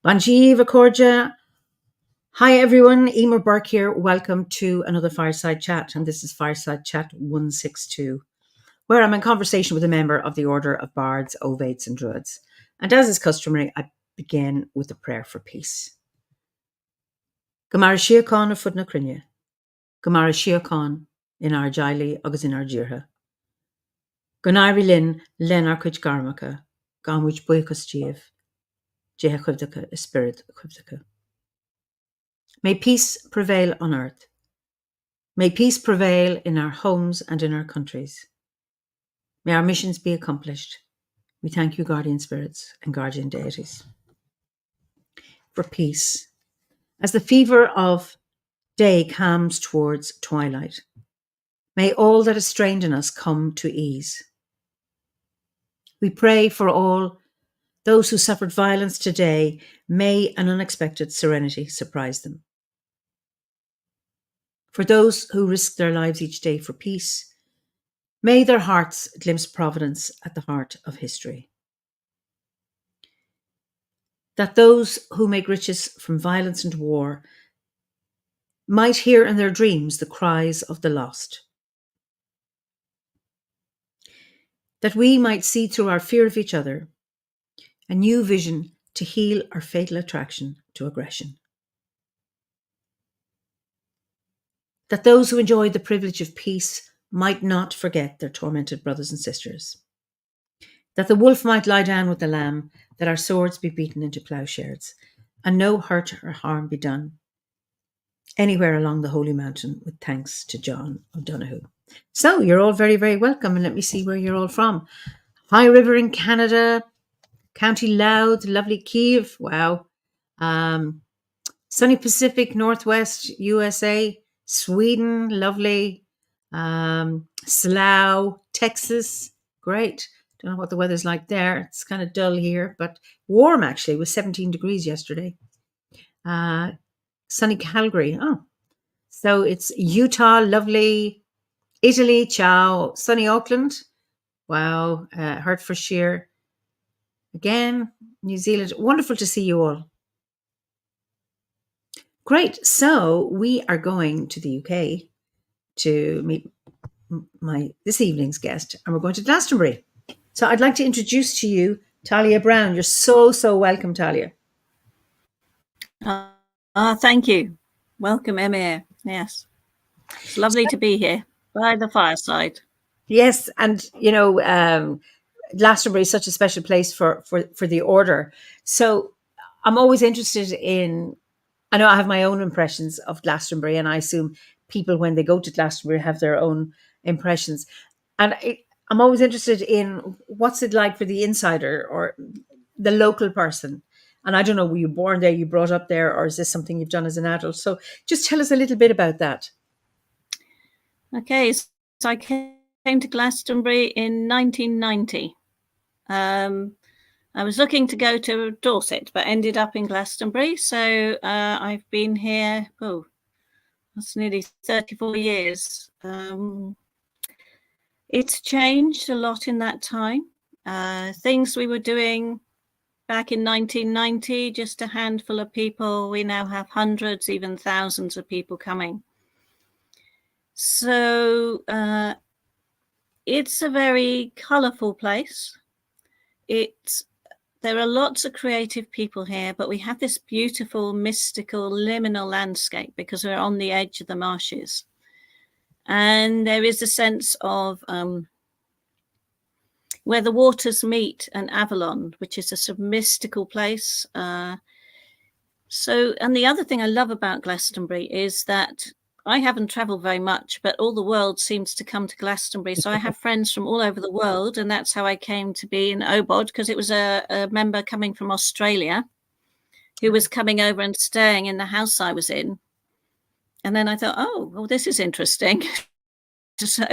Banji Vakorja. Hi everyone, Eimear Burke here. Welcome to another Fireside Chat, and this is Fireside Chat 162, where I'm in conversation with a member of the Order of Bards, Ovates and Druids. And as is customary, I begin with a prayer for peace. Gamara Shiakon of Fudna Krinya, Gamara Shiakon in our Jaili agus in our Jirha. Gunari Lin, Len Arkwich Garmaka, Gamwich Buikas Jeev, Jeha Chivdaka, a spirit Chivdaka. May peace prevail on earth. May peace prevail in our homes and in our countries. May our missions be accomplished. We thank you, guardian spirits and guardian deities, for peace. As the fever of day calms towards twilight, may all that is strained in us come to ease. We pray for all those who suffered violence today. May an unexpected serenity surprise them. For those who risk their lives each day for peace, may their hearts glimpse providence at the heart of history. That those who make riches from violence and war might hear in their dreams the cries of the lost. That we might see through our fear of each other a new vision to heal our fatal attraction to aggression. That those who enjoy the privilege of peace might not forget their tormented brothers and sisters. That the wolf might lie down with the lamb, that our swords be beaten into ploughshares, and no hurt or harm be done anywhere along the Holy Mountain, with thanks to John O'Donoghue. So you're all very, very welcome, and let me see where you're all from. High River in Canada, County Louth, lovely Kiev, wow. Sunny Pacific, Northwest USA, Sweden, lovely. Slough, Texas, great. Don't know what the weather's like there. It's kind of dull here, but warm actually. It was 17 degrees yesterday. Sunny Calgary. Oh, so it's Utah, lovely. Italy, ciao. Sunny Auckland. Wow. Hertfordshire. Again, New Zealand. Wonderful to see you all. Great. So we are going to the UK to meet this evening's guest, and we're going to Glastonbury. So I'd like to introduce to you Talia Brown. You're so welcome, Talia. Thank you. Welcome, Eimear. Yes, it's lovely to be here by the fireside. Yes, and Glastonbury is such a special place for the order. So I'm always interested in. I know I have my own impressions of Glastonbury, and I assume people, when they go to Glastonbury, have their own impressions. And I'm always interested in what's it like for the insider or the local person. And I don't know, were you born there, you brought up there, or is this something you've done as an adult? So just tell us a little bit about that. Okay, so I came to Glastonbury in 1990. I was looking to go to Dorset, but ended up in Glastonbury. So I've been here, that's nearly 34 years. It's changed a lot in that time. Things we were doing back in 1990, just a handful of people. We now have hundreds, even thousands of people coming. So it's a very colourful place. There are lots of creative people here, but we have this beautiful, mystical, liminal landscape because we're on the edge of the marshes. And there is a sense of where the waters meet an Avalon, which is a sort of mystical place. And the other thing I love about Glastonbury is that I haven't travelled very much, but all the world seems to come to Glastonbury. So I have friends from all over the world, and that's how I came to be in Obod, because it was a member coming from Australia who was coming over and staying in the house I was in. And then I thought, oh, well, this is interesting. So,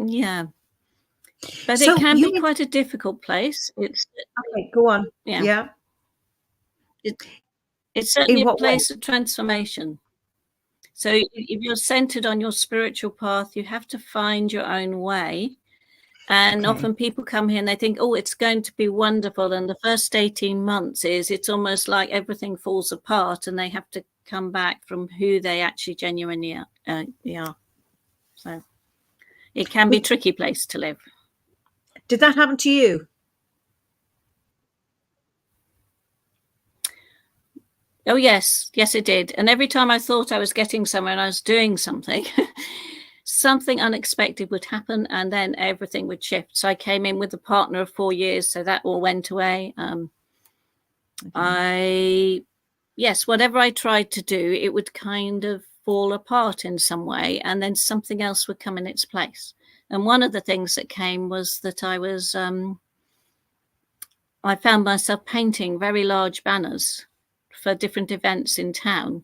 yeah. But so it can be quite a difficult place. Okay, go on. Yeah. It's certainly a place of transformation. So if you're centered on your spiritual path, you have to find your own way. And Okay. often people come here and they think, oh, it's going to be wonderful. And the first 18 months it's almost like everything falls apart and they have to come back from who they actually genuinely are. So it can be a tricky place to live. Did that happen to you? Oh, yes. Yes, it did. And every time I thought I was getting somewhere and I was doing something, something unexpected would happen and then everything would shift. So I came in with a partner of 4 years, so that all went away. Yes, whatever I tried to do, it would kind of fall apart in some way, and then something else would come in its place. And one of the things that came was that I found myself painting very large banners for different events in town.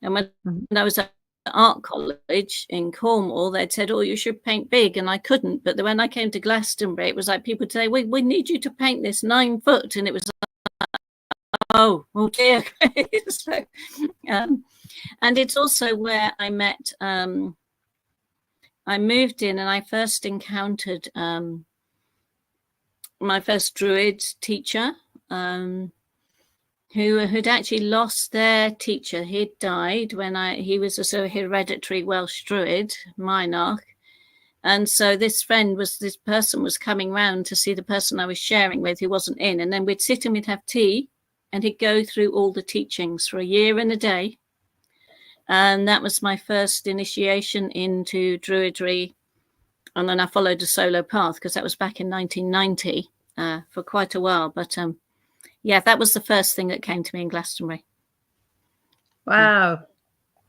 And when I was at art college in Cornwall, they'd said, oh, you should paint big, and I couldn't. But when I came to Glastonbury, it was like people would say, we need you to paint this 9 foot, and it was oh dear. So, and it's also where I met I moved in and I first encountered my first Druid teacher, who had actually lost their teacher. He'd died when he was a sort of hereditary Welsh Druid, Mynarch. And so this person was coming round to see the person I was sharing with who wasn't in. And then we'd sit and we'd have tea and he'd go through all the teachings for a year and a day. And that was my first initiation into Druidry. And then I followed a solo path because that was back in 1990 for quite a while. But yeah, that was the first thing that came to me in Glastonbury. Wow.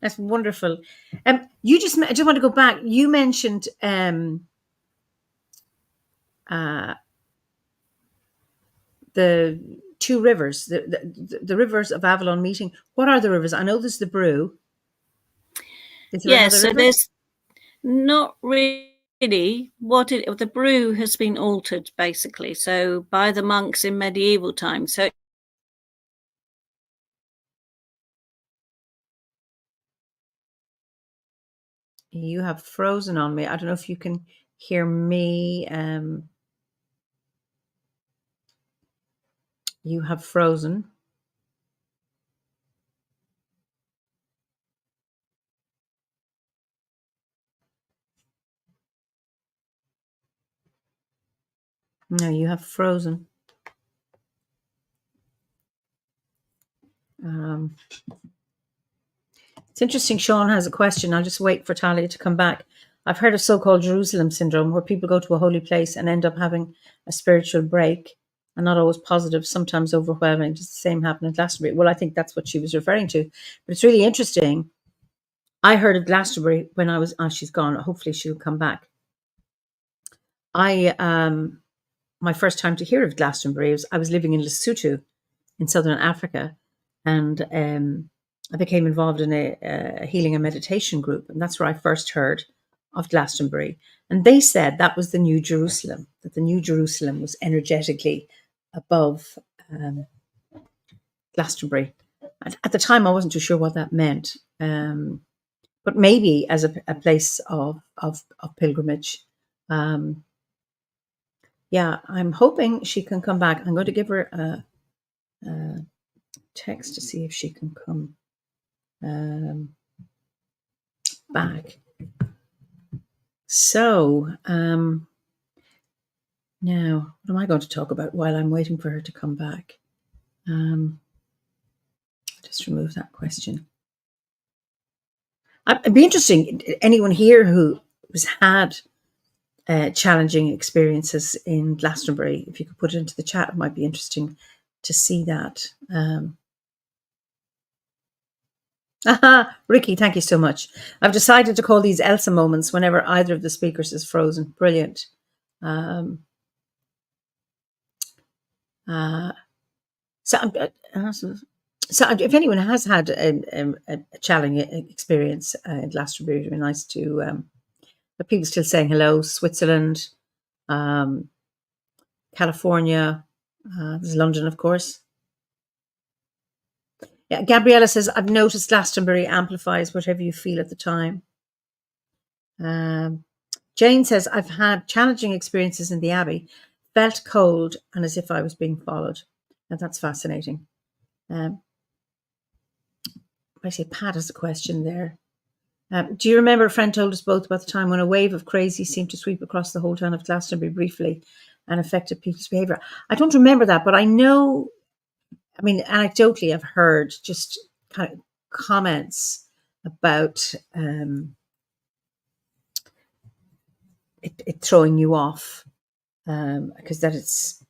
That's wonderful. I just want to go back. You mentioned the two rivers, the rivers of Avalon meeting. What are the rivers? I know there's the Brew. Is there another river? There's not really. The Brew has been altered basically, so by the monks in medieval times. So you have frozen on me. I don't know if you can hear me. You have frozen. No, you have frozen. It's interesting. Sean has a question. I'll just wait for Talia to come back. I've heard of so-called Jerusalem syndrome, where people go to a holy place and end up having a spiritual break, and not always positive, sometimes overwhelming. Just the same happened in Glastonbury. Well, I think that's what she was referring to. But it's really interesting. I heard of Glastonbury when I was. She's gone. Hopefully, she'll come back. My first time to hear of Glastonbury was I was living in Lesotho, in southern Africa, and I became involved in a healing and meditation group, and that's where I first heard of Glastonbury. And they said that was the New Jerusalem, that the New Jerusalem was energetically above Glastonbury. At the time, I wasn't too sure what that meant, but maybe as a place of pilgrimage. Yeah, I'm hoping she can come back. I'm going to give her a text to see if she can come back. So now, what am I going to talk about while I'm waiting for her to come back? Just remove that question. It'd be interesting. Anyone here who has had challenging experiences in Glastonbury, if you could put it into the chat, it might be interesting to see that. Ricky, thank you so much. I've decided to call these Elsa moments whenever either of the speakers is frozen. Brilliant. So if anyone has had a challenging experience in Glastonbury, it would be nice to but people still saying hello. Switzerland, California, there's London, of course. Yeah, Gabriella says, I've noticed Glastonbury amplifies whatever you feel at the time. Jane says, I've had challenging experiences in the Abbey, felt cold and as if I was being followed. And that's fascinating. I say Pat has a question there. Do you remember a friend told us both about the time when a wave of crazy seemed to sweep across the whole town of Glastonbury briefly and affected people's behaviour? I don't remember that, but I know, I mean, anecdotally, I've heard just kind of comments about it throwing you off, because that it's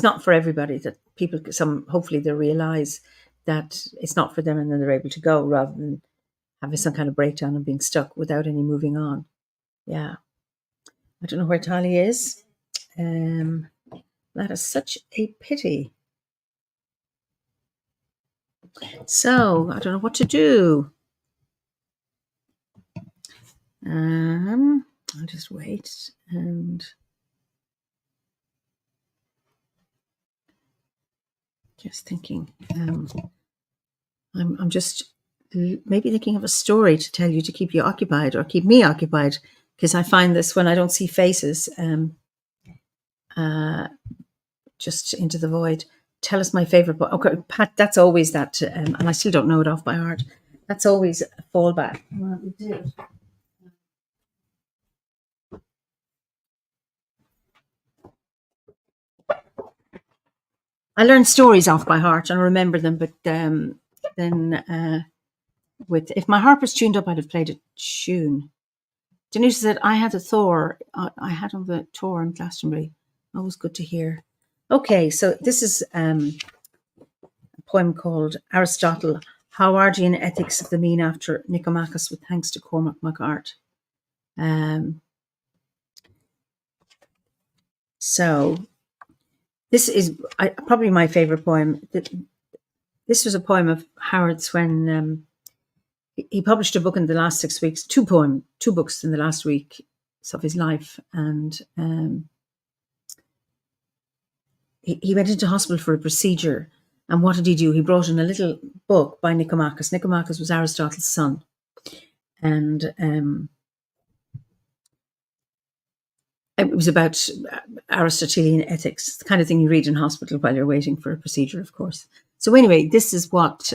not for everybody, that people, hopefully they realise that it's not for them and then they're able to go rather than having some kind of breakdown and being stuck without any moving on. Yeah. I don't know where Talia is. That is such a pity. So I don't know what to do. I'll just wait and just thinking. I'm just maybe thinking of a story to tell you to keep you occupied or keep me occupied, because I find this when I don't see faces, just into the void. Tell us my favorite book. Okay, Pat, that's always that, and I still don't know it off by heart. That's always a fallback. Well, we did. I learn stories off by heart and remember them, but then if my harp was tuned up, I'd have played a tune. Denise said, I had a Thor. I had on the tour in Glastonbury. Always good to hear. Okay, so this is a poem called Aristotle, Howardian Ethics of the Mean after Nicomachus, with thanks to Cormac MacArt. So this is probably my favourite poem. This was a poem of Howard's when he published a book in the last 6 weeks, two books in the last week of his life. And he went into hospital for a procedure. And what did he do? He brought in a little book by Nicomachus. Nicomachus was Aristotle's son. And it was about Aristotelian ethics, the kind of thing you read in hospital while you're waiting for a procedure, of course. So anyway, this is what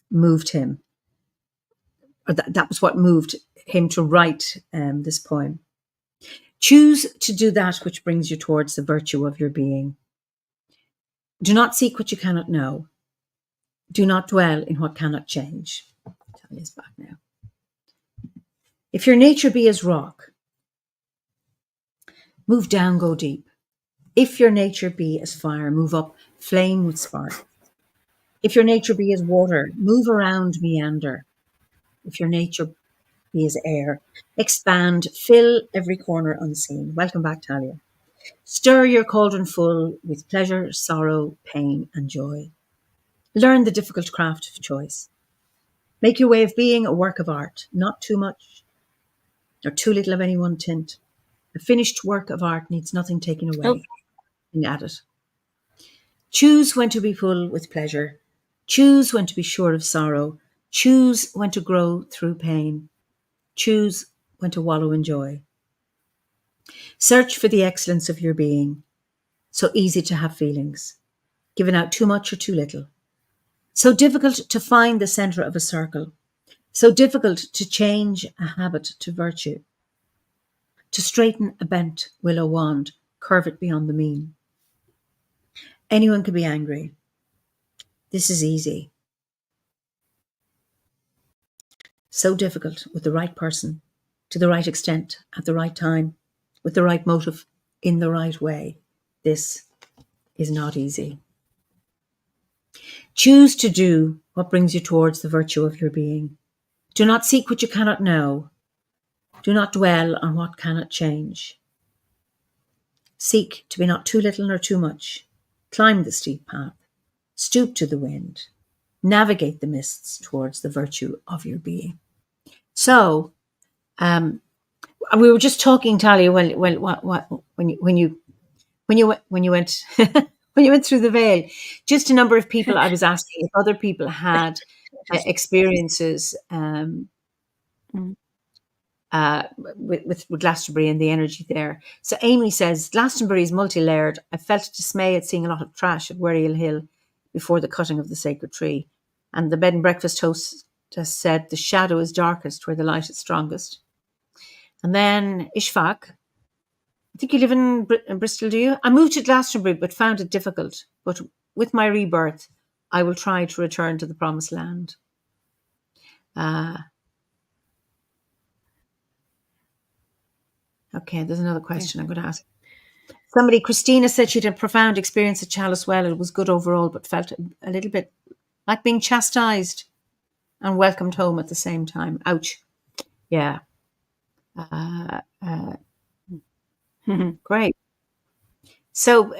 moved him. Or that was what moved him to write this poem. Choose to do that which brings you towards the virtue of your being. Do not seek what you cannot know. Do not dwell in what cannot change. Talia's back now. If your nature be as rock, move down, go deep. If your nature be as fire, move up, flame with spark. If your nature be as water, move around, meander. If your nature be as air, expand, fill every corner unseen. Welcome back, Talia. Stir your cauldron full with pleasure, sorrow, pain, and joy. Learn the difficult craft of choice. Make your way of being a work of art, not too much or too little of any one tint. A finished work of art needs nothing taken away. At it. Choose when to be full with pleasure. Choose when to be sure of sorrow. Choose when to grow through pain. Choose when to wallow in joy. Search for the excellence of your being. So easy to have feelings, given out too much or too little. So difficult to find the centre of a circle. So difficult to change a habit to virtue. To straighten a bent willow wand, curve it beyond the mean. Anyone can be angry. This is easy. So difficult with the right person, to the right extent, at the right time, with the right motive, in the right way. This is not easy. Choose to do what brings you towards the virtue of your being. Do not seek what you cannot know. Do not dwell on what cannot change. Seek to be not too little nor too much. Climb the steep path. Stoop to the wind. Navigate the mists towards the virtue of your being. So, we were just talking, Talia, when you went when you went through the veil. Just a number of people I was asking if other people had experiences with Glastonbury and the energy there. So Amy says, Glastonbury is multi-layered. I felt dismay at seeing a lot of trash at Wherryhill Hill before the cutting of the sacred tree. And the bed and breakfast host just said, the shadow is darkest where the light is strongest. And then Ishfaq, I think you live in Bristol, do you? I moved to Glastonbury but found it difficult. But with my rebirth, I will try to return to the promised land. Okay, there's another question I'm going to ask. Somebody, Christina, said she'd had a profound experience at Chalice Well. It was good overall, but felt a little bit like being chastised and welcomed home at the same time. Ouch. Yeah. Great. So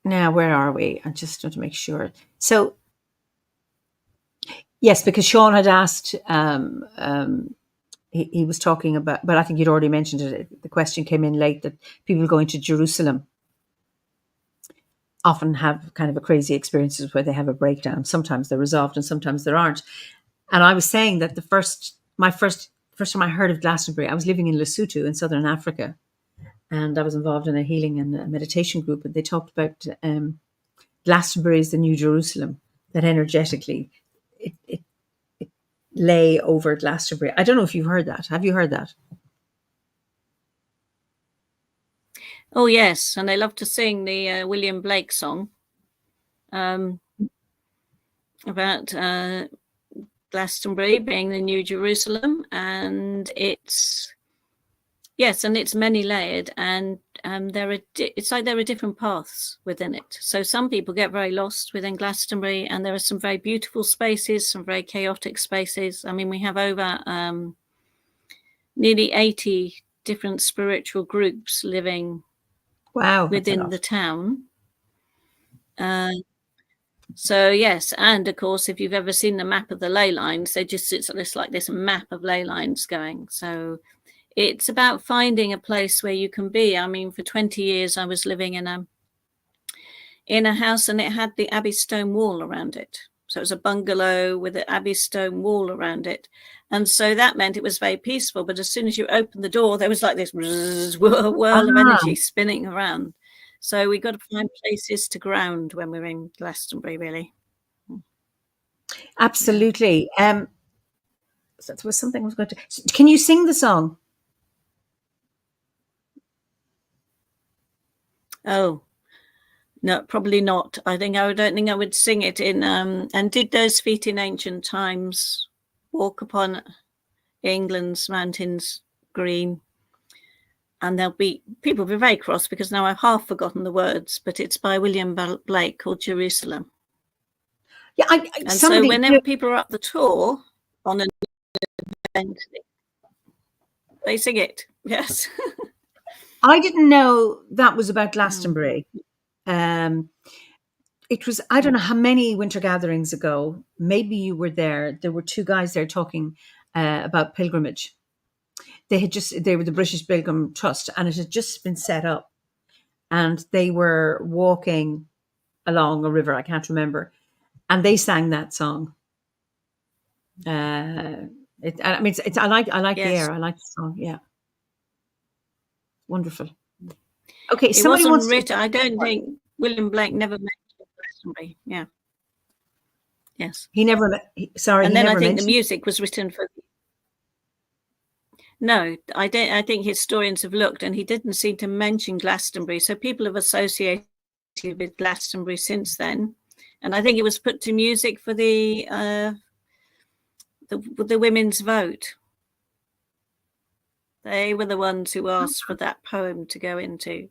now where are we? I just want to make sure. So yes, because Sean had asked, he was talking about, but I think you'd already mentioned it. The question came in late that people going to Jerusalem often have kind of a crazy experiences where they have a breakdown. Sometimes they're resolved and sometimes there aren't. And I was saying that my first time I heard of Glastonbury, I was living in Lesotho in Southern Africa. And I was involved in a healing and a meditation group. And they talked about Glastonbury is the New Jerusalem, that energetically it lay over Glastonbury. I don't know if you've heard that. Have you heard that? Oh, yes. And they love to sing the William Blake song about Glastonbury being the New Jerusalem. And it's many layered, and it's like there are different paths within it. So some people get very lost within Glastonbury, and there are some very beautiful spaces, some very chaotic spaces. I mean, we have over nearly 80 different spiritual groups living within the town. So yes, and of course, if you've ever seen the map of the ley lines, it's like this map of ley lines going. So it's about finding a place where you can be. I mean, for 20 years, I was living in a house, and it had the Abbey stone wall around it. So it was a bungalow with an Abbey stone wall around it. And so that meant it was very peaceful. But as soon as you opened the door, there was like this whirl of energy spinning around. So we got to find places to ground when we're in Glastonbury, really. Absolutely. So there was something I was going to... Can you sing the song? Oh, no, probably not. I don't think I would sing it in... and did those feet in ancient times walk upon England's mountains green? And people will be very cross because now I've half forgotten the words, but it's by William Blake called Jerusalem. Yeah, so whenever people are up the tour on an event, they sing it. Yes. I didn't know that was about Glastonbury. It was, I don't know how many winter gatherings ago, maybe you were there. There were two guys there talking about pilgrimage. They were the British Pilgrim Trust, and it had just been set up, and they were walking along a river. I can't remember, and they sang that song. I like yes. The air. I like the song. Yeah, wonderful. Okay, it wasn't written. I don't think William Blake never mentioned Glastonbury. Yeah. Yes. He never. Sorry. And then I think the music was written for. No, I don't. I think historians have looked, and he didn't seem to mention Glastonbury. So people have associated with Glastonbury since then, and I think it was put to music for the women's vote. They were the ones who asked for that poem to go into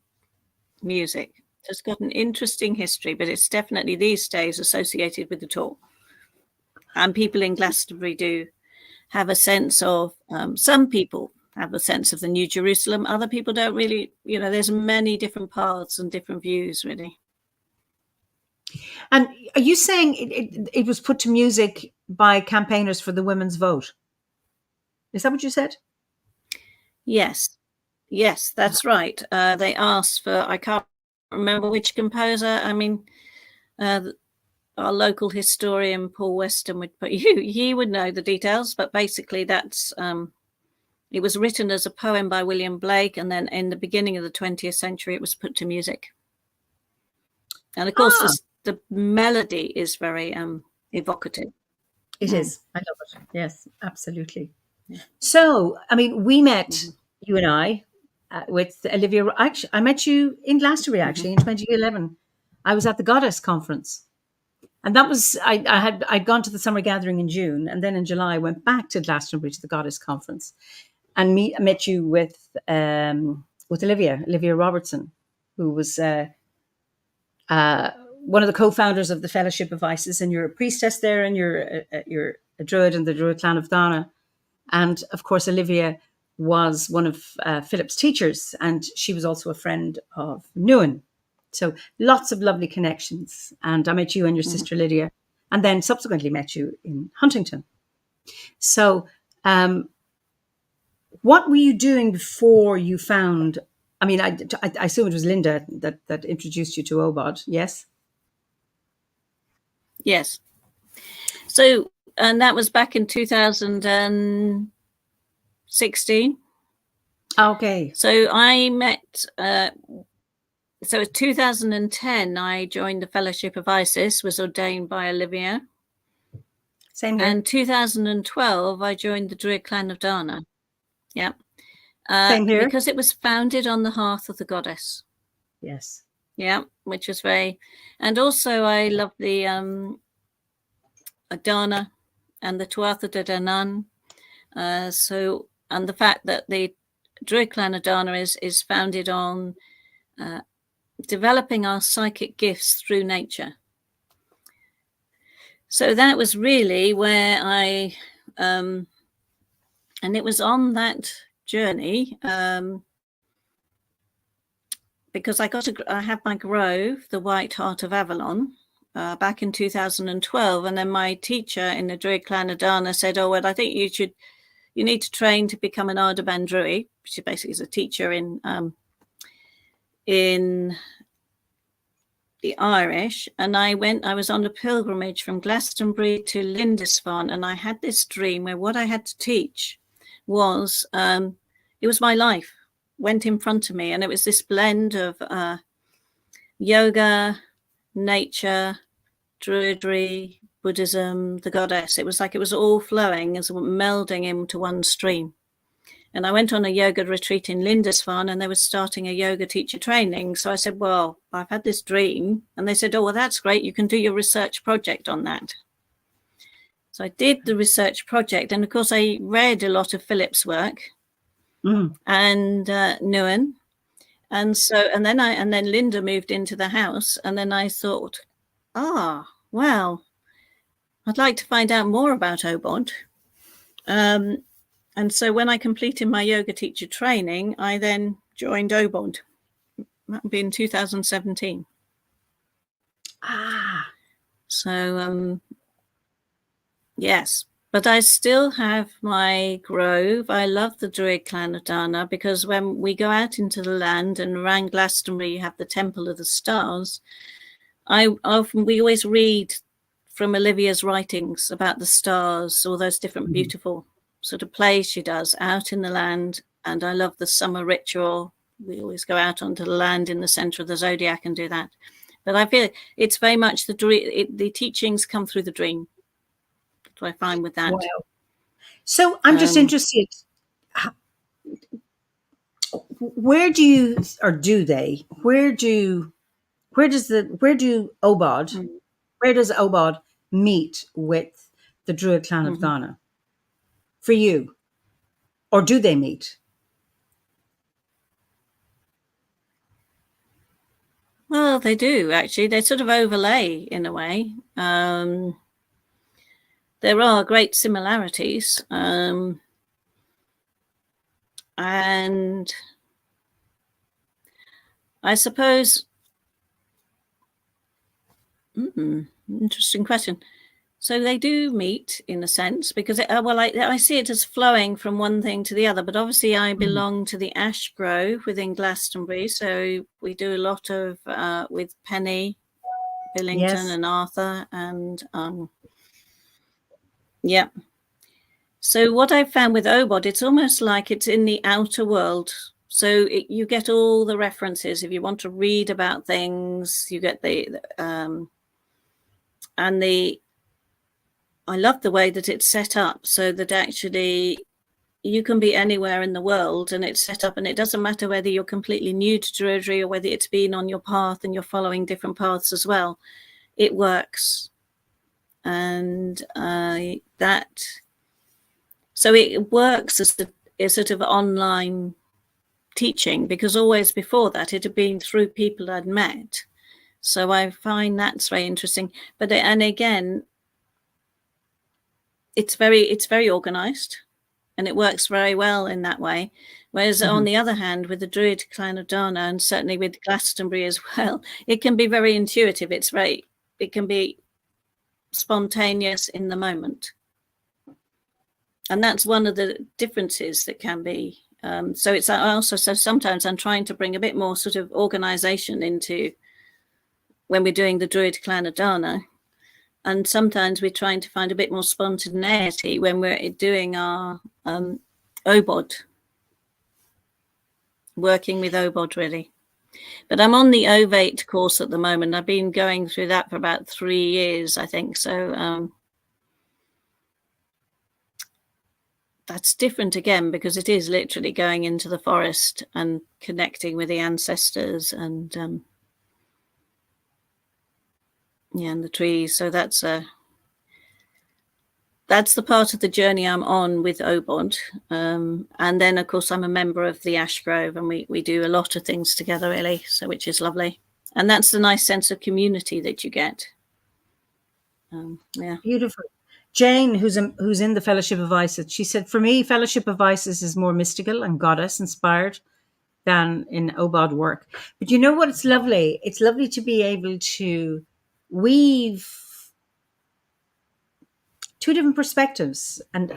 music. It's got an interesting history, but it's definitely these days associated with the tour. And people in Glastonbury do have a sense of, some people have a sense of the New Jerusalem. Other people don't really, there's many different paths and different views, really. And are you saying it was put to music by campaigners for the women's vote? Is that what you said? Yes, that's right. They asked for, I can't remember which composer. I mean, our local historian, Paul Weston, would he would know the details, but basically that's It was written as a poem by William Blake, and then in the beginning of the 20th century, it was put to music. And of course, the melody is very evocative. It is. I love it. Yes, absolutely. So, I mean, we met, you and I, with Olivia. Actually, I met you in Glastonbury, actually, in 2011. I was at the Goddess Conference. And that was, I'd gone to the summer gathering in June. And then in July, I went back to Glastonbury to the Goddess Conference and met you with Olivia Robertson, who was one of the co-founders of the Fellowship of Isis, and you're a priestess there, and you're a druid in the Druid clan of Dana. And of course, Olivia was one of Philip's teachers, and she was also a friend of Nuan. So lots of lovely connections. And I met you and your sister Lydia, and then subsequently met you in Huntington. So what were you doing before you found, I mean, I assume it was Linda that introduced you to Obod, yes? Yes. So, and that was back in 2016. Okay. So I met, so in 2010, I joined the Fellowship of Isis, was ordained by Olivia. Same here. And 2012, I joined the Druid clan of Dana. Yeah. Same here. Because it was founded on the hearth of the goddess. Yes. Yeah, which was very, and also I love the Dana and the Tuatha De Danann. So, and the fact that the Druid clan of Dana is founded on developing our psychic gifts through nature. So that was really where I, and it was on that journey, because I had my grove, the White Heart of Avalon, back in 2012, and then my teacher in the Druid clan of Dana said, "Oh, well, I think you need to train to become an Ardaban Druid," which basically is a teacher in the Irish. And I was on a pilgrimage from Glastonbury to Lindisfarne, and I had this dream where what I had to teach was, it was my life went in front of me, and it was this blend of yoga, nature, druidry, Buddhism, the goddess. It was like it was all flowing as melding into one stream. And I went on a yoga retreat in Lindisfarne, and they were starting a yoga teacher training. So I said, well, I've had this dream. And they said, oh, well, that's great. You can do your research project on that. So I did the research project. And of course, I read a lot of Philip's work and Nuan. And so, and then Linda moved into the house. And then I thought, well, I'd like to find out more about Obod. And so when I completed my yoga teacher training, I then joined Obod. That would be in 2017. So, yes, but I still have my grove. I love the Druid clan of Dana, because when we go out into the land, and around Glastonbury, you have the Temple of the Stars. We always read from Olivia's writings about the stars, all those different beautiful sort of plays she does out in the land. And I love the summer ritual. We always go out onto the land in the center of the zodiac and do that. But I feel it's very much the teachings come through the dream. That's what I find with that. Wow. So I'm just interested, where do Obod meet with the Druid clan of Dana for you? Or do they meet? Well, they do, actually. They sort of overlay in a way. There are great similarities. And I suppose, interesting question. So they do meet in a sense, because I see it as flowing from one thing to the other. But obviously, I belong to the Ash Grove within Glastonbury, so we do a lot of with Penny, Billington, and Arthur, and So what I've found with Obod, it's almost like it's in the outer world. So you get all the references. If you want to read about things, you get I love the way that it's set up so that actually you can be anywhere in the world, and it's set up, and it doesn't matter whether you're completely new to Druidry or whether it's been on your path and you're following different paths as well. It works. And so it works as a sort of online teaching, because always before that it had been through people I'd met. So I find that's very interesting. And again, it's very organized, and it works very well in that way. Whereas on the other hand, with the Druid Clan of Dana, and certainly with Glastonbury as well, it can be very intuitive. It can be spontaneous in the moment. And that's one of the differences that can be. So it's also, so sometimes I'm trying to bring a bit more sort of organization into when we're doing the Druid Clan of Dana. And sometimes we're trying to find a bit more spontaneity when we're doing our Obod, working with Obod, really. But I'm on the Ovate course at the moment. I've been going through that for about 3 years, I think. So that's different again, because it is literally going into the forest and connecting with the ancestors and and the trees. So that's the part of the journey I'm on with Obod. And then, of course, I'm a member of the Ash Grove, and we do a lot of things together, really, so which is lovely. And that's the nice sense of community that you get. Beautiful. Jane, who's in the Fellowship of Isis, she said, for me, Fellowship of Isis is more mystical and goddess inspired than in Obod work. But you know what? It's lovely. It's lovely to be able to weave two different perspectives and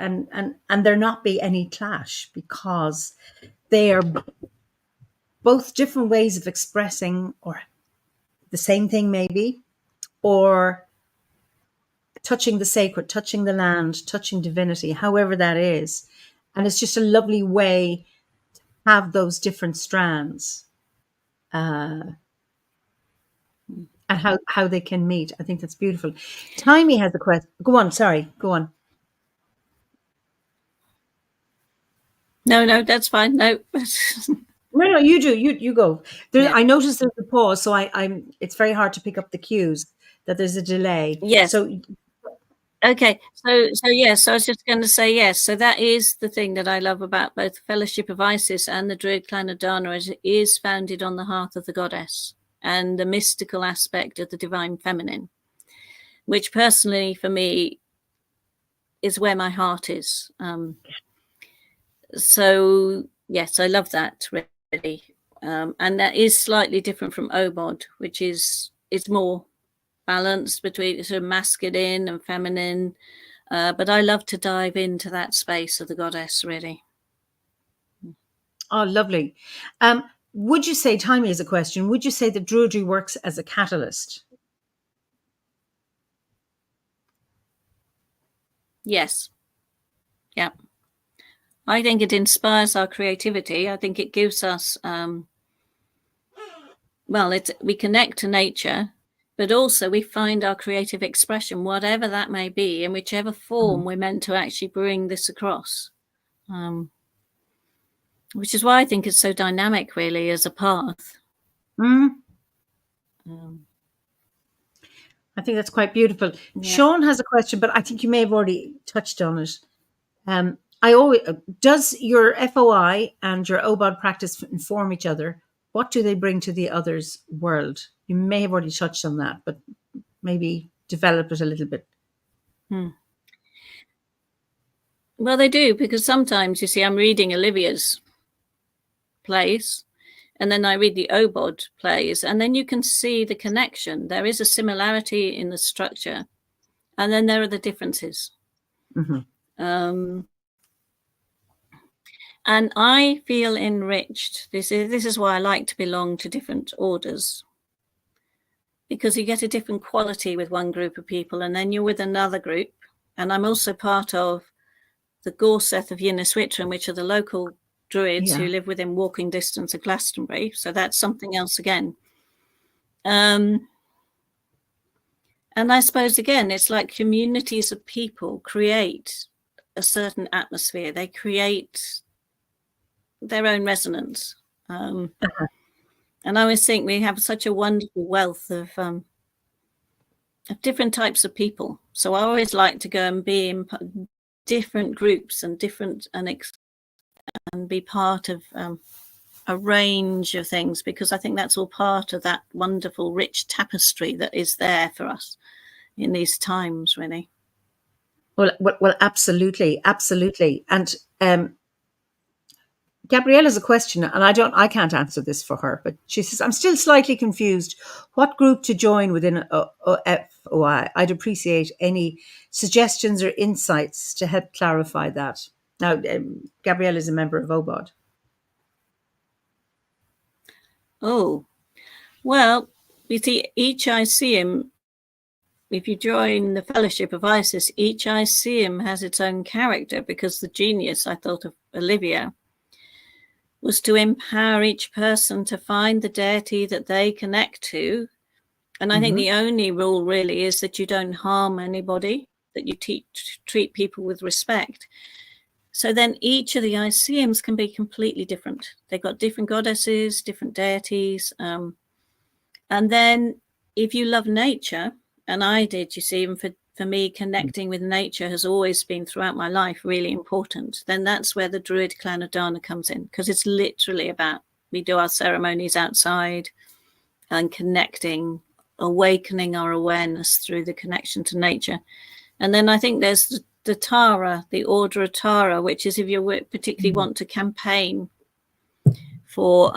there not be any clash, because they are both different ways of expressing or the same thing, maybe, or touching the sacred, touching the land, touching divinity, however that is. And it's just a lovely way to have those different strands and how they can meet. I think that's beautiful. Timey has a question. Go on. Sorry. Go on. No, that's fine. No. No, you do. You go. Yeah. I noticed there's a pause, so I'm. It's very hard to pick up the cues that there's a delay. Yes. So okay. So yes, I was just going to say yes. So that is the thing that I love about both Fellowship of Isis and the Druid Clan of Dana, is it is founded on the hearth of the goddess and the mystical aspect of the divine feminine, which personally for me is where my heart is. So yes, I love that, really. And that is slightly different from Obod, which is more balanced between sort of masculine and feminine. But I love to dive into that space of the goddess, really. Oh, lovely. Would you say, Timey has a question, would you say that Druidry works as a catalyst? Yes. Yeah. I think it inspires our creativity. I think it gives us, we connect to nature, but also we find our creative expression, whatever that may be, in whichever form we're meant to actually bring this across. Which is why I think it's so dynamic, really, as a path. I think that's quite beautiful. Yeah. Sean has a question, but I think you may have already touched on it. Does your FOI and your Obod practice inform each other? What do they bring to the other's world? You may have already touched on that, but maybe develop it a little bit. Well, they do, because sometimes, you see, I'm reading Olivia's plays, and then I read the Obod plays, and then you can see the connection. There is a similarity in the structure, and then there are the differences. And I feel enriched. This is why I like to belong to different orders, because you get a different quality with one group of people, and then you're with another group. And I'm also part of the Gorseth of Yinniswitran, which are the local druids Yeah. who live within walking distance of Glastonbury. So that's something else again. And I suppose, again, it's like communities of people create a certain atmosphere. They create their own resonance. And I always think we have such a wonderful wealth of different types of people. So I always like to go and be in different groups and and be part of a range of things, because I think that's all part of that wonderful, rich tapestry that is there for us in these times, really. Well, absolutely, absolutely. And Gabrielle has a question, and I can't answer this for her, but she says, I'm still slightly confused. What group to join within FOI? I'd appreciate any suggestions or insights to help clarify that. Now, Gabrielle is a member of OBOD. Oh, well, you see, each Iceum, if you join the Fellowship of Isis, each Iceum has its own character, because the genius, I thought, of Olivia was to empower each person to find the deity that they connect to. And I think the only rule really is that you don't harm anybody, that you treat people with respect. So then each of the Iceums can be completely different. They've got different goddesses, different deities. And then if you love nature, and I did, you see, even for me, connecting with nature has always been throughout my life really important, then that's where the Druid clan of Dana comes in, because it's literally about, we do our ceremonies outside and connecting, awakening our awareness through the connection to nature. And then I think there's the Tara, the Order of Tara, which is if you particularly want to campaign for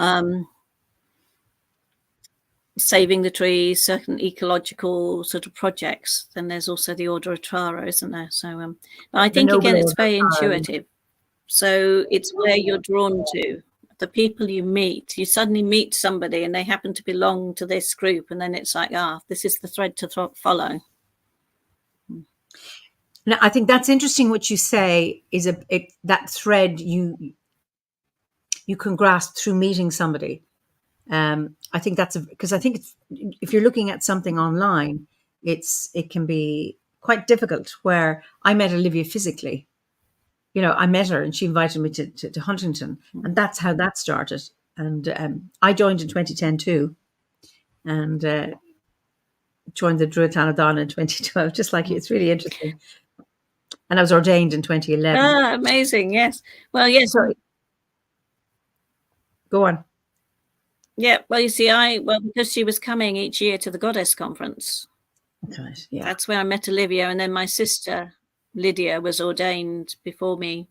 saving the trees, certain ecological sort of projects, then there's also the Order of Tara, isn't there? So I think, again, it's very intuitive. So it's where you're drawn to, the people you meet. You suddenly meet somebody and they happen to belong to this group, and then it's like, this is the thread to follow. Now, I think that's interesting. What you say is that thread you can grasp through meeting somebody. I think that's because I think it's, if you're looking at something online, it can be quite difficult. Where I met Olivia physically, I met her and she invited me to Huntington, and that's how that started. And I joined in 2010 too, and joined the Druid clan of Dana in 2012, just like you. It's really interesting. And I was ordained in 2011. Amazing! Yes. Well, yes. So, go on. Yeah, well, you see, because she was coming each year to the Goddess Conference. That's right, yeah. That's where I met Olivia, and then my sister Lydia was ordained before me,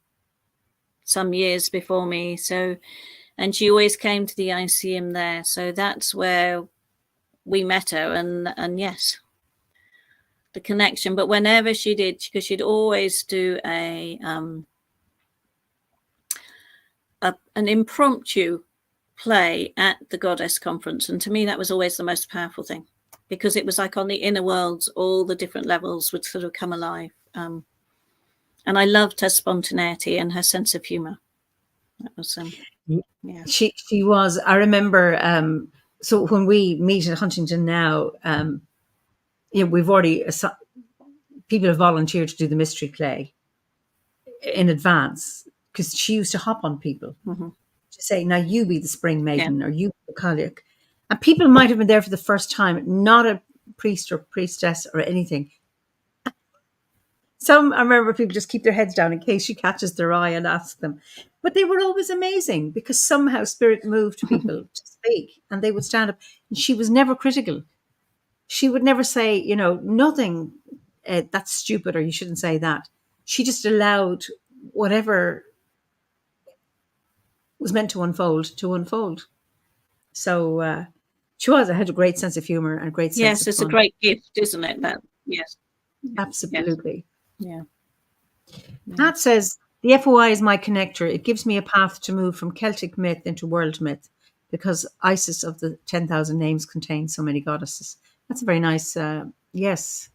some years before me. So, and she always came to the Iceum there. So that's where we met her, and yes, the connection. But whenever she did, because she'd always do an impromptu play at the Goddess Conference, and to me that was always the most powerful thing, because it was like on the inner worlds, all the different levels would sort of come alive, and I loved her spontaneity and her sense of humor. That was yeah, she was. I remember so when we meet at Huntington now, we've already people have volunteered to do the mystery play in advance, because she used to hop on people to say, now you be the spring maiden, or you be the Cailleach. And people might have been there for the first time, not a priest or priestess or anything. I remember people just keep their heads down in case she catches their eye and asks them. But they were always amazing, because somehow spirit moved people to speak, and they would stand up. And she was never critical. She would never say, nothing, that's stupid, or you shouldn't say that. She just allowed whatever was meant to unfold. So she had a great sense of humor and a great sense of fun. Yes, it's a great gift, isn't it? That, yes. Absolutely. Yes. Yeah. Pat says, the FOI is my connector. It gives me a path to move from Celtic myth into world myth, because Isis of the 10,000 names contains so many goddesses. That's a very nice, yes,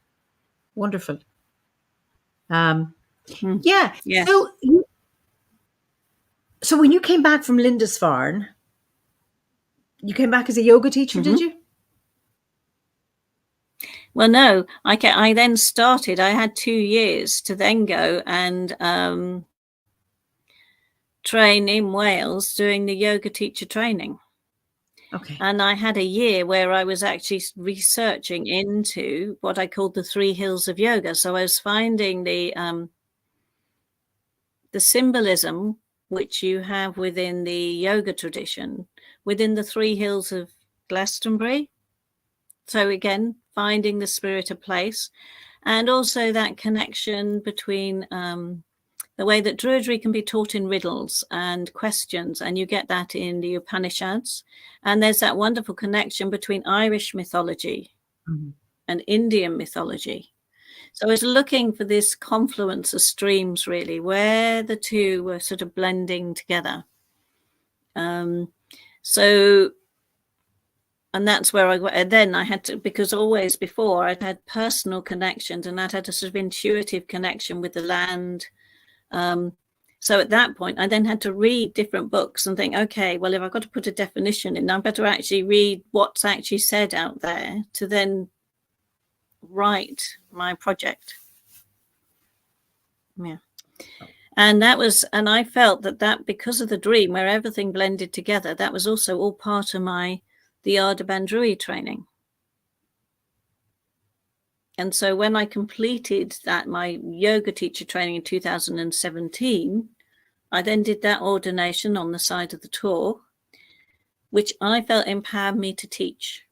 wonderful. Yeah. Yes. So when you came back from Lindisfarne, you came back as a yoga teacher, did you? Well, no, I then started, I had 2 years to then go and train in Wales doing the yoga teacher training. Okay. And I had a year where I was actually researching into what I called the 3 hills of yoga. So I was finding the symbolism which you have within the yoga tradition, within the 3 hills of Glastonbury. So again, finding the spirit of place, and also that connection between the way that Druidry can be taught in riddles and questions, and you get that in the Upanishads. And there's that wonderful connection between Irish mythology and Indian mythology. So I was looking for this confluence of streams, really, where the two were sort of blending together. And that's where then I had to, because always before I'd had personal connections and I'd had a sort of intuitive connection with the land. So at that point, I then had to read different books and think, okay, well, if I've got to put a definition in, I better actually read what's actually said out there to then write my project. Yeah. And I felt that because of the dream where everything blended together, that was also all part of the Ardaban Druid training. And so when I completed my yoga teacher training in 2017, I then did that ordination on the side of the tour, which I felt empowered me to teach.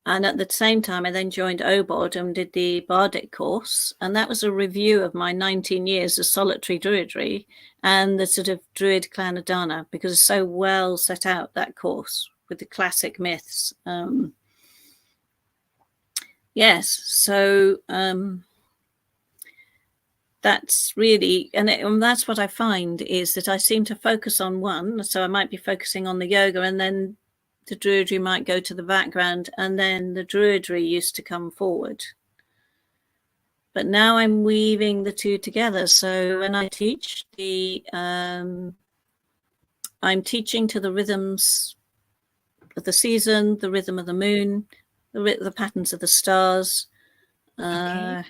And at the same time, I then joined OBOD and did the Bardic course. And that was a review of my 19 years of solitary Druidry and the sort of Druid clan of Dana, because it's so well set out, that course, with the classic myths. Yes, so that's really, and that's what I find, is that I seem to focus on one. So I might be focusing on the yoga, and then the Druidry might go to the background, and then the Druidry used to come forward. But now I'm weaving the two together. So when I teach, I'm teaching to the rhythms of the season, the rhythm of the moon, the patterns of the stars, and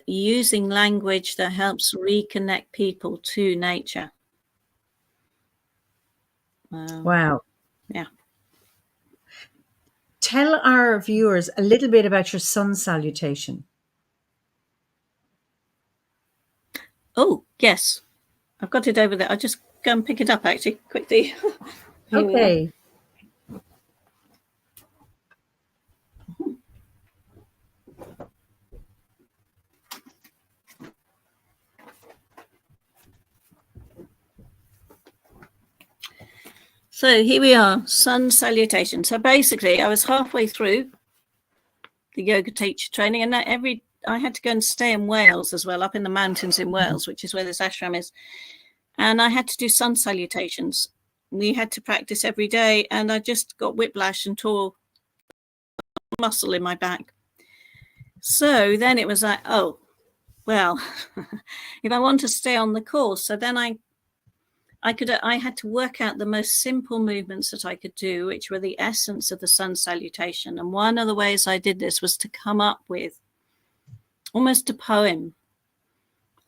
using language that helps reconnect people to nature. Wow. Yeah. Tell our viewers a little bit about your sun salutation. Oh, yes. I've got it over there. I'll just go and pick it up, actually, quickly. Okay. So here we are, sun salutation. So basically, I was halfway through the yoga teacher training, and I had to go and stay in Wales as well, up in the mountains in Wales, which is where this ashram is. And I had to do sun salutations. We had to practice every day, and I just got whiplash and tore muscle in my back. So then it was like, oh, well, if I want to stay on the course, so then I had to work out the most simple movements that I could do, which were the essence of the sun salutation. And one of the ways I did this was to come up with almost a poem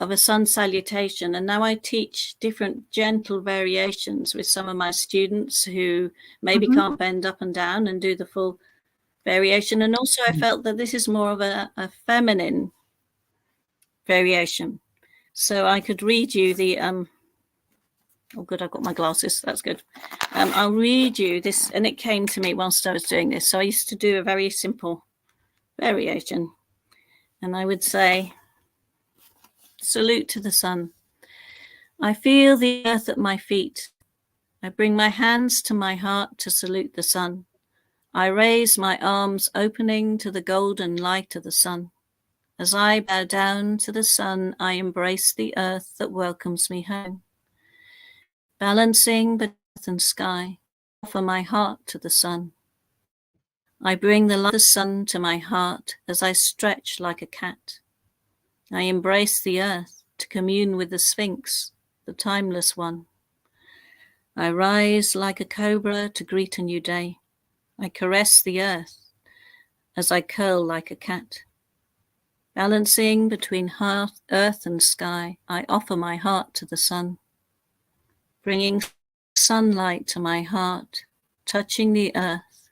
of a sun salutation. And now I teach different gentle variations with some of my students who maybe can't bend up and down and do the full variation. And also I felt that this is more of a feminine variation. So I could read you the oh, good, I've got my glasses. That's good. I'll read you this, and it came to me whilst I was doing this. So I used to do a very simple variation, and I would say, salute to the sun. I feel the earth at my feet. I bring my hands to my heart to salute the sun. I raise my arms opening to the golden light of the sun. As I bow down to the sun, I embrace the earth that welcomes me home. Balancing between earth and sky, offer my heart to the sun. I bring the light of the sun to my heart as I stretch like a cat. I embrace the earth to commune with the Sphinx, the timeless one. I rise like a cobra to greet a new day. I caress the earth as I curl like a cat. Balancing between earth and sky, I offer my heart to the sun, bringing sunlight to my heart, touching the earth,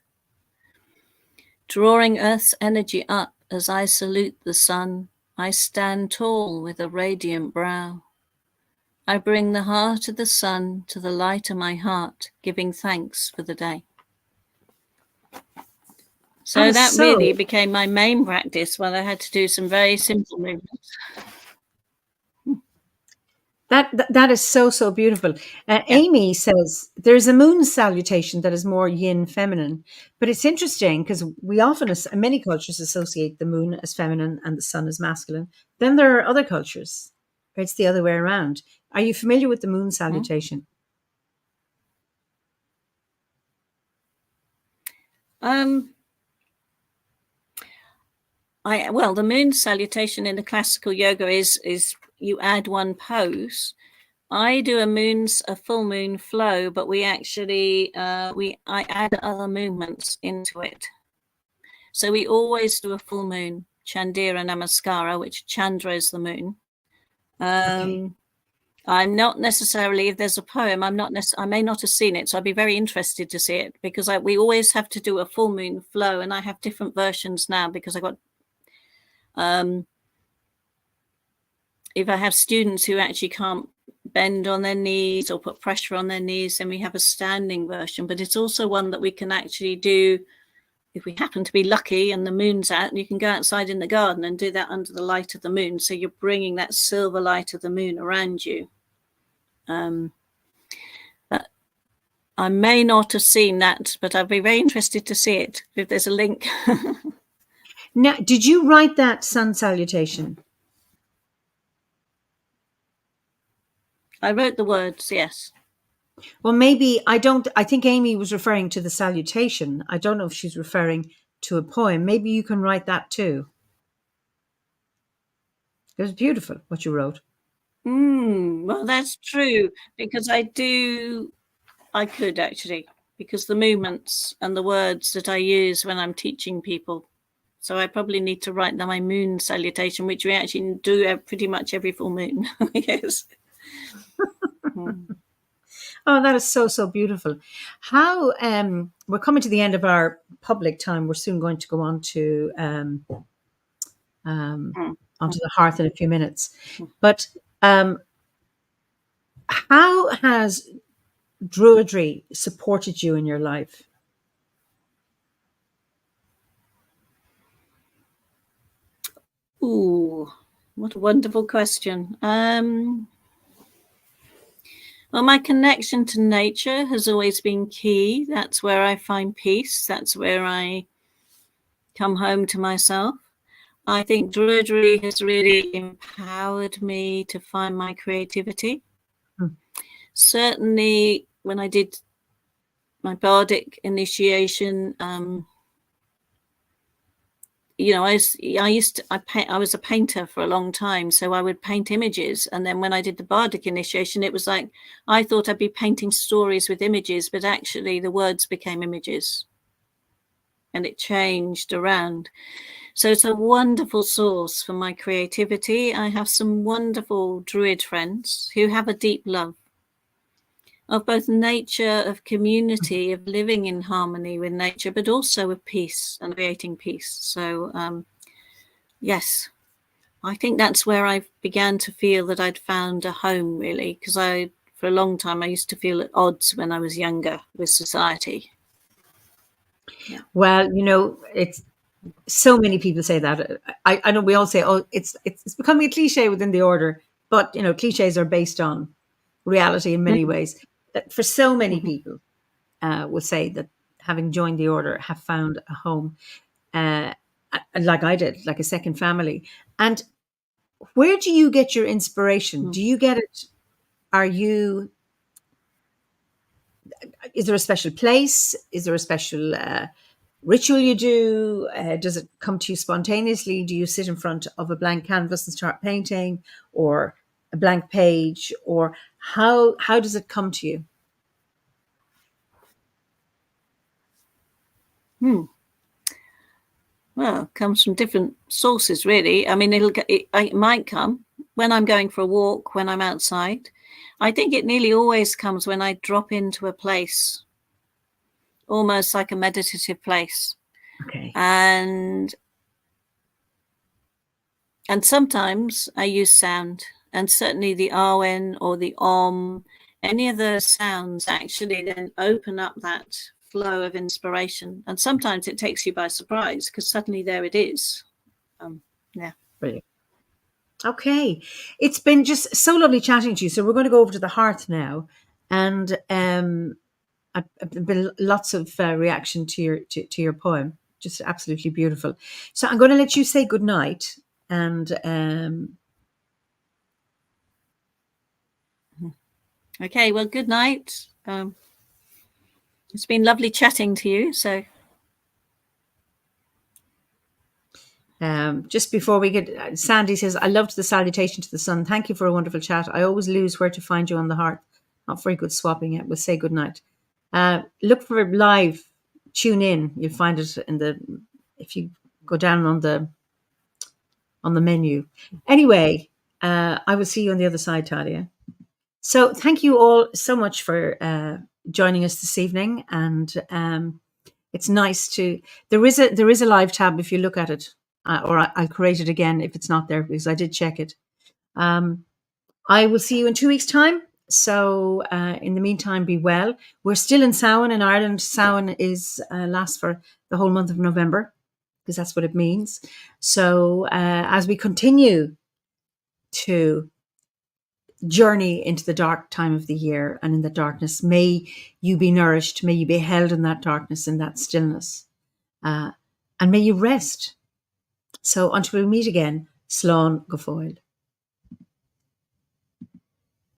drawing earth's energy up as I salute the sun. I stand tall with a radiant brow. I bring the heart of the sun to the light of my heart, giving thanks for the day. So that really became my main practice when I had to do some very simple movements. That is so beautiful. Amy says there's a moon salutation that is more yin feminine, but it's interesting because we often, many cultures, associate the moon as feminine and the sun as masculine. Then there are other cultures where it's the other way around. Are you familiar with the moon salutation? The moon salutation in the classical yoga is you add one pose. I do a full moon flow, but we actually I add other movements into it. So we always do a full moon Chandira Namaskara, which Chandra is the moon. I'm not necessarily, if there's a poem, I may not have seen it, so I'd be very interested to see it, because we always have to do a full moon flow, and I have different versions now because I got if I have students who actually can't bend on their knees or put pressure on their knees, then we have a standing version. But it's also one that we can actually do if we happen to be lucky and the moon's out, and you can go outside in the garden and do that under the light of the moon. So you're bringing that silver light of the moon around you. But I may not have seen that, but I'd be very interested to see it if there's a link. Now, did you write that sun salutation? I wrote the words, yes. Well, maybe I think Amy was referring to the salutation. I don't know if she's referring to a poem. Maybe you can write that too. It was beautiful what you wrote. Well, that's true, because I could actually, because the movements and the words that I use when I'm teaching people. So I probably need to write down my moon salutation, which we actually do pretty much every full moon. Yes. Oh, that is so beautiful. How we're coming to the end of our public time. We're soon going to go on to onto the hearth in a few minutes. But how has Druidry supported you in your life? Ooh, what a wonderful question. Well, my connection to nature has always been key. That's where I find peace. That's where I come home to myself. I think Druidry has really empowered me to find my creativity. Certainly, when I did my bardic initiation, I was a painter for a long time, so I would paint images. And then when I did the bardic initiation, it was like I thought I'd be painting stories with images, but actually the words became images, and it changed around. So it's a wonderful source for my creativity. I have some wonderful Druid friends who have a deep love of both nature, of community, of living in harmony with nature, but also of peace and creating peace. So, yes, I think that's where I began to feel that I'd found a home, really, because for a long time, I used to feel at odds when I was younger with society. Yeah. Well, it's so many people say that. I know we all say, oh, it's becoming a cliche within the order, but cliches are based on reality in many ways. For so many people will say that having joined the order have found a home, like I did, like a second family. And where do you get your inspiration? Do you get it? Is there a special place? Is there a special ritual you do? Does it come to you spontaneously? Do you sit in front of a blank canvas and start painting, or a blank page, or how does it come to you? Well, it comes from different sources, really. I mean, it might come when I'm going for a walk, when I'm outside. I think it nearly always comes when I drop into a place, almost like a meditative place. Okay. And sometimes I use sound, and certainly the Awen or the Om, any of the sounds actually then open up that flow of inspiration. And sometimes it takes you by surprise because suddenly there it is. Yeah. Brilliant. Okay. It's been just so lovely chatting to you. So we're going to go over to the hearth now. And I've been lots of reaction to your poem. Just absolutely beautiful. So I'm going to let you say good night. And okay, well, good night. It's been lovely chatting to you. So just before we get, Sandy says, I loved the salutation to the sun. Thank you for a wonderful chat. I always lose where to find you on the hearth. Not very good swapping it. We'll say good night. Look for live. Tune in. You'll find it if you go down on the menu. Anyway, I will see you on the other side, Talia. So thank you all so much for joining us this evening. And it's nice to, there is a live tab if you look at it, or I'll create it again if it's not there, because I did check it. I will see you in 2 weeks' time. So in the meantime, be well. We're still in Samhain in Ireland. Samhain lasts for the whole month of November, because that's what it means. So as we continue to journey into the dark time of the year and in the darkness, may you be nourished, may you be held in that darkness, in that stillness, and may you rest. So until we meet again, Slán go fóill.